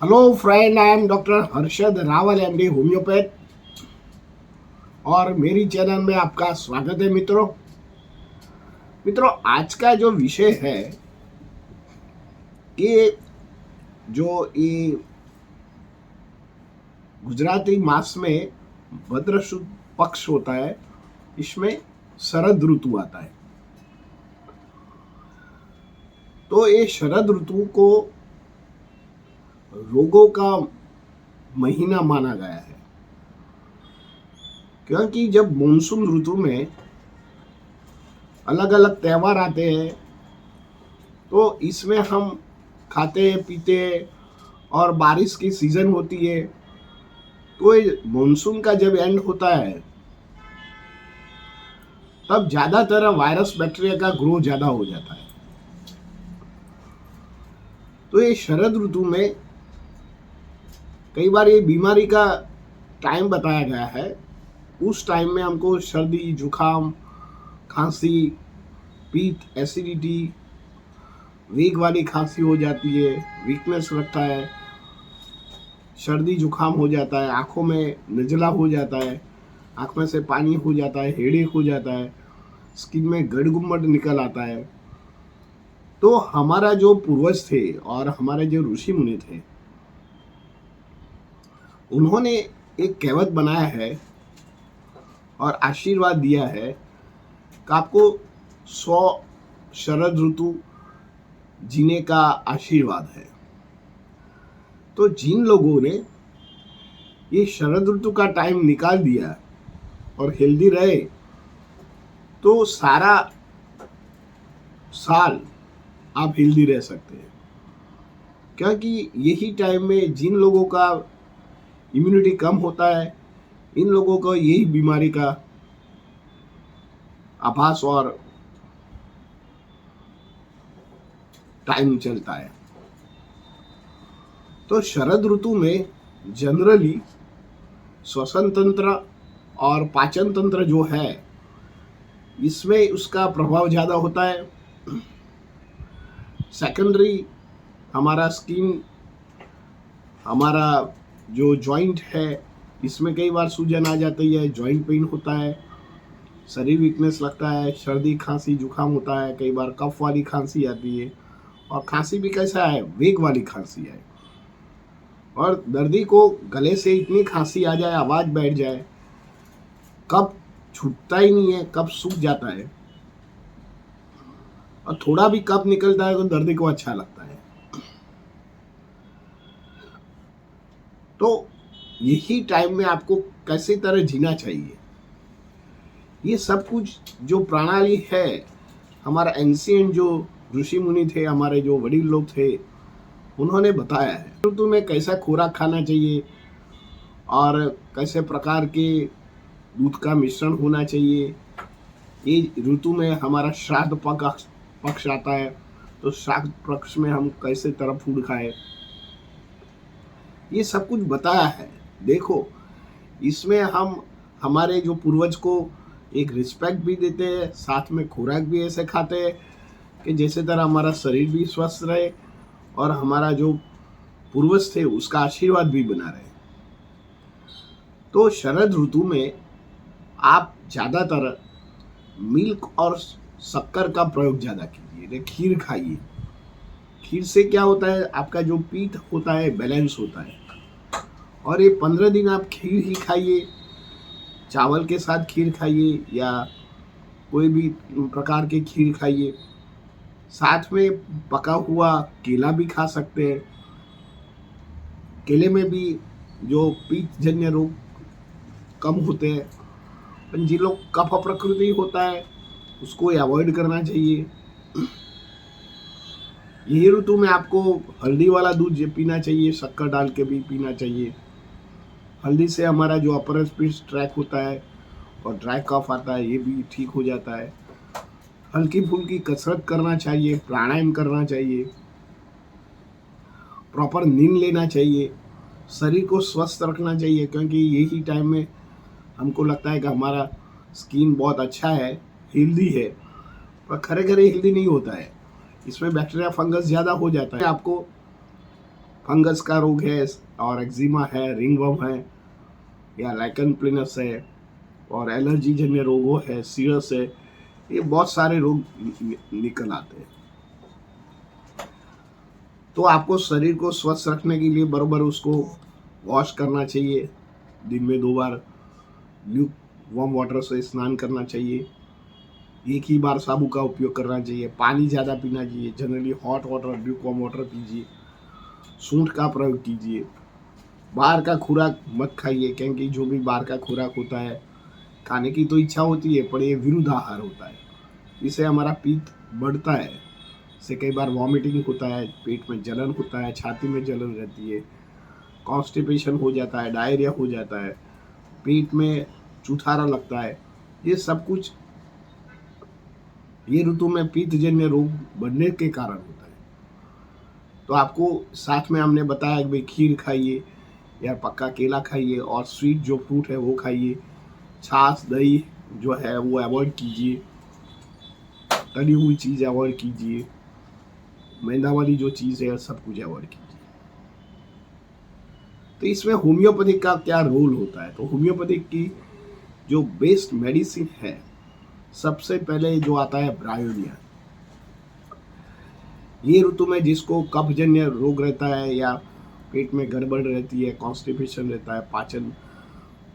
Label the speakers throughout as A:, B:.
A: Hello friend, I am doctor Harshad Rawal MD homeopath और मेरी channel में आपका स्वागत है। मित्रों, आज का जो विषय है कि जो ये गुजराती मास में भद्र शुद्ध पक्ष होता है, इसमें शरद ऋतु आता है। तो ये शरद ऋतु को रोगों का महीना माना गया है, क्योंकि जब मानसून ऋतु में अलग अलग त्यौहार आते हैं तो इसमें हम खाते पीते और बारिश की सीजन होती है। तो मानसून का जब एंड होता है तब ज्यादातर वायरस बैक्टीरिया का ग्रो ज्यादा हो जाता है। तो ये शरद ऋतु में कई बार ये बीमारी का टाइम बताया गया है। उस टाइम में हमको सर्दी, जुकाम, खांसी, पीत, एसिडिटी, वीक वाली खांसी हो जाती है, वीकनेस लगता है, सर्दी जुकाम हो जाता है, आंखों में नजला हो जाता है, आंख में से पानी हो जाता है, हेडेक हो जाता है, स्किन में गड़गुम्मट निकल आता है। तो हमारा जो पूर्वज थे और हमारे जो ऋषि मुनि थे, उन्होंने एक कहावत बनाया है और आशीर्वाद दिया है कि आपको 100 शरद ऋतु जीने का आशीर्वाद है। तो जिन लोगों ने ये शरद ऋतु का टाइम निकाल दिया और हेल्दी रहे, तो सारा साल आप हेल्दी रह सकते हैं। क्योंकि यही टाइम में जिन लोगों का इम्यूनिटी कम होता है, इन लोगों को यही बीमारी का आभास और टाइम चलता है। तो शरद ऋतु में जनरली श्वसन तंत्र और पाचन तंत्र जो है, इसमें उसका प्रभाव ज़्यादा होता है। सेकेंडरी हमारा स्किन, हमारा जो जॉइंट है, इसमें कई बार सूजन आ जाती है, जॉइंट पेन होता है, शरीर वीकनेस लगता है, सर्दी खांसी जुकाम होता है, कई बार कफ वाली खांसी आती है। और खांसी भी कैसा है, वेग वाली खांसी है। और दर्दी को गले से इतनी खांसी आ जाए, आवाज बैठ जाए, कफ छूटता ही नहीं है, कफ सूख जाता है, और थोड़ा भी कफ निकलता है तो दर्दी को अच्छा लगता है। तो यही टाइम में आपको कैसी तरह जीना चाहिए, ये सब कुछ जो प्रणाली है, हमारा एंशिएंट जो ऋषि मुनि थे, हमारे जो वडील लोग थे, उन्होंने बताया है ऋतु में कैसा खुराक खाना चाहिए और कैसे प्रकार के दूध का मिश्रण होना चाहिए। ये ऋतु में हमारा श्राद्ध पक्ष आता है, तो श्राद्ध पक्ष में हम कैसे तरह फूड खाए, ये सब कुछ बताया है। देखो, इसमें हम हमारे जो पूर्वज को एक रिस्पेक्ट भी देते हैं, साथ में खुराक भी ऐसे खाते हैं कि जैसे तरह हमारा शरीर भी स्वस्थ रहे और हमारा जो पूर्वज थे उसका आशीर्वाद भी बना रहे। तो शरद ऋतु में आप ज़्यादातर मिल्क और शक्कर का प्रयोग ज़्यादा कीजिए, खीर खाइए। खीर से क्या होता है, आपका जो पीठ होता है बैलेंस होता है। और ये 15 दिन आप खीर ही खाइए, चावल के साथ खीर खाइए या कोई भी प्रकार के खीर खाइए। साथ में पका हुआ केला भी खा सकते हैं। केले में भी जो पीत जन्य रोग कम होते हैं। जिन लोग कफ प्रकृति होता है उसको अवॉइड करना चाहिए। यही ऋतु में आपको हल्दी वाला दूध पीना चाहिए, शक्कर डाल के भी पीना चाहिए। हल्दी से हमारा जो अपर रेस्पिरेटरी ट्रैक होता है और ड्राई कफ आता है, ये भी ठीक हो जाता है। हल्की फुल्की कसरत करना चाहिए, प्राणायाम करना चाहिए, प्रॉपर नींद लेना चाहिए, शरीर को स्वस्थ रखना चाहिए। क्योंकि यही टाइम में हमको लगता है कि हमारा स्किन बहुत अच्छा है, हेल्दी है, पर खरे खरे हेल्दी नहीं होता है। इसमें बैक्टीरिया फंगस ज़्यादा हो जाता है। आपको फंगस का रोग है और एक्जिमा है, रिंगवर्म है या लाइकन प्लिनस है और एलर्जी जन्य रोगों है, सीरस है, ये बहुत सारे रोग निकल आते हैं। तो आपको शरीर को स्वस्थ रखने के लिए बराबर उसको वॉश करना चाहिए, दिन में 2 बार ल्यूक वार्म वाटर से स्नान करना चाहिए, एक ही बार साबु का उपयोग करना चाहिए, पानी ज़्यादा पीना चाहिए, generally hot water Luke warm water पीजिए, सूंठ का प्रयोग कीजिए, बाहर का खुराक मत खाइए क्योंकि जो भी बाहर का खुराक होता है खाने की तो इच्छा होती है पर ये विरुद्ध आहार होता है, इससे हमारा पित्त बढ़ता है, इससे कई बार वॉमिटिंग होता है, पेट में जलन होता है, छाती में जलन रहती है, कॉन्स्टिपेशन हो जाता है, डायरिया हो जाता है, पेट में चुथारा लगता है, ये सब कुछ ये ऋतु में पित्तजन्य रोग बढ़ने के कारण होता है। तो आपको साथ में हमने बताया कि भाई खीर खाइए या पक्का केला खाइए और स्वीट जो फ्रूट है वो खाइए, छाछ दही जो है वो अवॉइड कीजिए, तली हुई चीज़ अवॉइड कीजिए, मैदा वाली जो चीज़ है सब कुछ अवॉइड कीजिए। तो इसमें होम्योपैथिक का क्या रोल होता है? तो होम्योपैथिक की जो बेस्ट मेडिसिन है, सबसे पहले जो आता है ब्रायोनिया। ये ऋतु में जिसको कफजन्य रोग रहता है या पेट में गड़बड़ रहती है, कॉन्स्टिपेशन रहता है, पाचन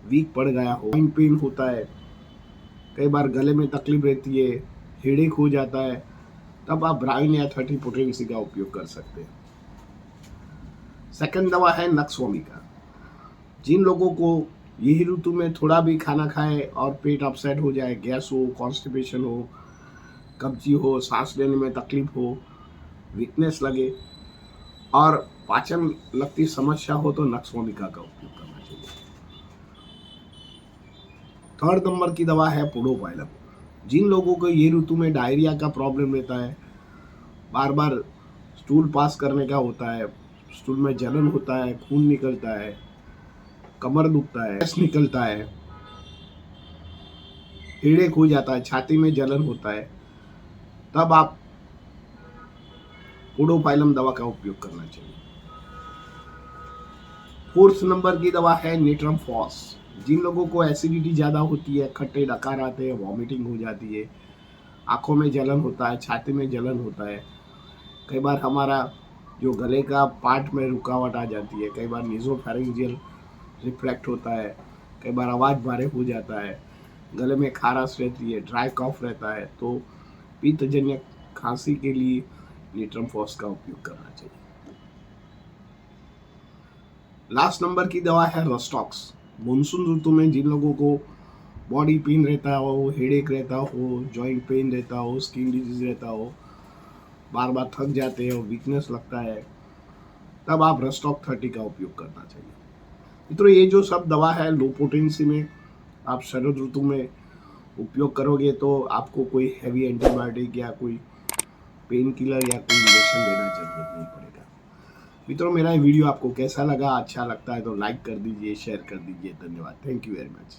A: वीक पड़ गया हो, जॉइंट पेन होता है, कई बार गले में तकलीफ रहती है, हेडेक हो जाता है, तब आप ब्रायोनिया 30 पोटेंसी का उपयोग कर सकते हैं। सेकंड दवा है नक्सवामिका। जिन लोगों को यही ऋतु में थोड़ा भी खाना खाए और पेट अपसेट हो जाए, गैस हो, कॉन्स्टिपेशन हो, कब्जी हो, सांस लेने में तकलीफ हो, वीकनेस लगे और पाचन लगती समस्या हो तो नक्सवामिका का उपयोग करना चाहिए। थर्ड नंबर की दवा है पोडोपाइलम। जिन लोगों को ये ऋतु में डायरिया का प्रॉब्लम रहता है, बार बार स्टूल पास करने का होता है, स्टूल में जलन होता है, खून निकलता है, कमर दुखता है, गैस निकलता है, हेडेक हो जाता है, छाती में जलन होता है, तब आप पोडोपाइलम दवा का उपयोग करना चाहिए। फोर्थ नंबर की दवा है नेट्रम फॉस। जिन लोगों को एसिडिटी ज़्यादा होती है, खट्टे डकार आते हैं, वॉमिटिंग हो जाती है, आँखों में जलन होता है, छाती में जलन होता है, कई बार हमारा जो गले का पार्ट में रुकावट आ जाती है, कई बार नीजोफेरिंजियल रिफ्लेक्ट होता है, कई बार आवाज़ भारे हो जाता है, गले में खाराश रहती है, ड्राई कॉफ रहता है, तो पित्तजन्य खांसी के लिए नेट्रम फॉस का उपयोग करना चाहिए। लास्ट नंबर की दवा है रस्टॉक्स। मानसून ऋतु में जिन लोगों को बॉडी पेन रहता हो, हेडेक रहता हो, जॉइंट पेन रहता हो, स्किन डिजीज रहता हो, बार बार थक जाते हो, वीकनेस लगता है, तब आप रस्टॉक 30 का उपयोग करना चाहिए। मित्रों, ये जो सब दवा है लो पोटेंसी में आप शरद ऋतु में उपयोग करोगे तो आपको कोई हैवी एंटीबायोटिक या कोई पेन किलर या कोई इंजेक्शन देना जरूरत नहीं पड़ेगा। मित्रों, मेरा ये वीडियो आपको कैसा लगा? अच्छा लगता है तो लाइक कर दीजिए, शेयर कर दीजिए। धन्यवाद। Thank you very much.